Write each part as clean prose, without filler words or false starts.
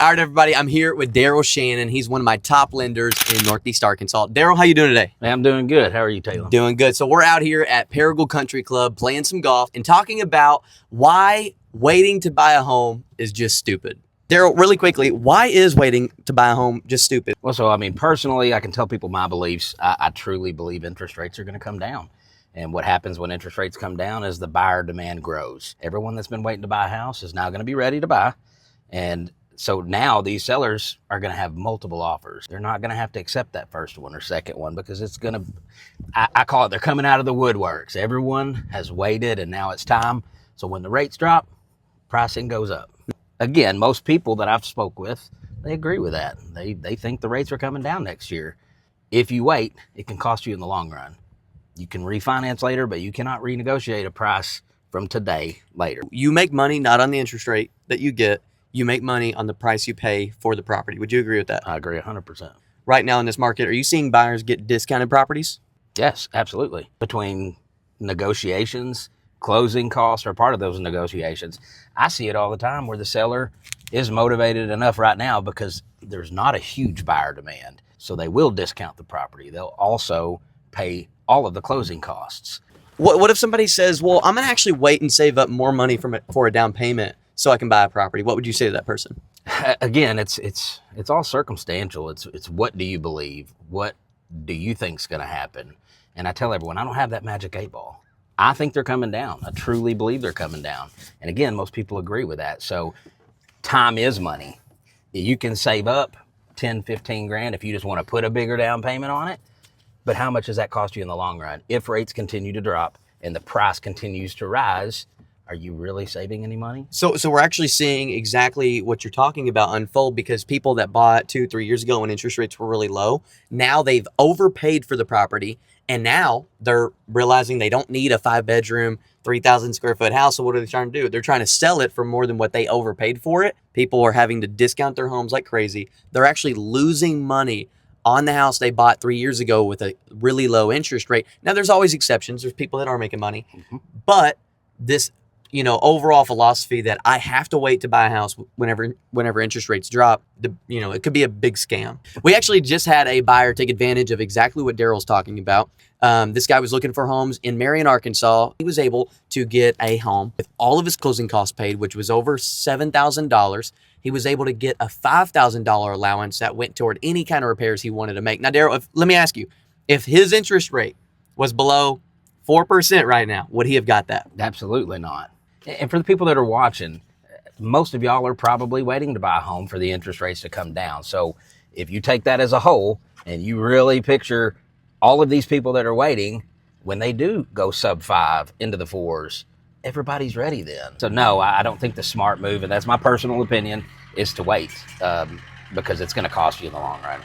All right, everybody, I'm here with Daryl Shannon. He's one of my top lenders in Northeast Arkansas. Daryl, how you doing today? I'm doing good. How are you, Tālon? Doing good. So we're out here at Paragould Country Club playing some golf and talking about why waiting to buy a home is just stupid. Daryl, really quickly, why is waiting to buy a home just stupid? Well, so, I mean, personally, I can tell people my beliefs. I truly believe interest rates are going to come down. And what happens when interest rates come down is the buyer demand grows. Everyone that's been waiting to buy a house is now going to be ready to buy. And so now these sellers are going to have multiple offers. They're not going to have to accept that first one or second one because it's going to, I call it, they're coming out of the woodworks. Everyone has waited and now it's time. So when the rates drop, pricing goes up. Again, most people that I've spoke with, they agree with that. They think the rates are coming down next year. If you wait, it can cost you in the long run. You can refinance later, but you cannot renegotiate a price from today later. You make money not on the interest rate that you get. You make money on the price you pay for the property. Would you agree with that? I agree 100%. Right now in this market, are you seeing buyers get discounted properties? Yes, absolutely. Between negotiations, closing costs are part of those negotiations. I see it all the time where the seller is motivated enough right now because there's not a huge buyer demand. So they will discount the property. They'll also pay all of the closing costs. What if somebody says, well, I'm going to actually wait and save up more money for a down payment so I can buy a property? What would you say to that person? Again, it's all circumstantial. It's what do you believe? What do you think's going to happen? And I tell everyone, I don't have that magic 8-ball. I think they're coming down. I truly believe they're coming down. And again, most people agree with that. So time is money. You can save up 10, 15 grand if you just want to put a bigger down payment on it. But how much does that cost you in the long run? If rates continue to drop and the price continues to rise, are you really saving any money? So we're actually seeing exactly what you're talking about unfold because people that bought 2-3 years ago when interest rates were really low, now they've overpaid for the property. And now they're realizing they don't need a 5-bedroom, 3,000 square foot house. So what are they trying to do? They're trying to sell it for more than what they overpaid for it. People are having to discount their homes like crazy. They're actually losing money on the house they bought 3 years ago with a really low interest rate. Now, there's always exceptions. There's people that are making money. But this, overall philosophy that I have to wait to buy a house whenever interest rates drop, it could be a big scam. We actually just had a buyer take advantage of exactly what Daryl's talking about. This guy was looking for homes in Marion, Arkansas. He was able to get a home with all of his closing costs paid, which was over $7,000. He was able to get a $5,000 allowance that went toward any kind of repairs he wanted to make. Now, Daryl, let me ask you, if his interest rate was below 4% right now, would he have got that? Absolutely not. And for the people that are watching, most of y'all are probably waiting to buy a home for the interest rates to come down. So if you take that as a whole and you really picture all of these people that are waiting, when they do go sub 5 into the 4s, everybody's ready then. So no, I don't think the smart move, and that's my personal opinion, is to wait because it's going to cost you in the long run.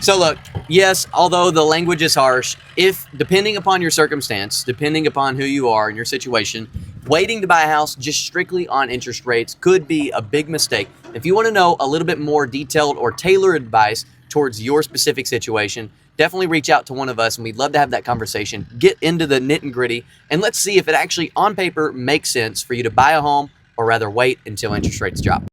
So look, yes, although the language is harsh, if depending upon your circumstance, depending upon who you are and your situation, waiting to buy a house just strictly on interest rates could be a big mistake. If you want to know a little bit more detailed or tailored advice towards your specific situation, definitely reach out to one of us and we'd love to have that conversation, get into the nit and gritty, and let's see if it actually on paper makes sense for you to buy a home or rather wait until interest rates drop.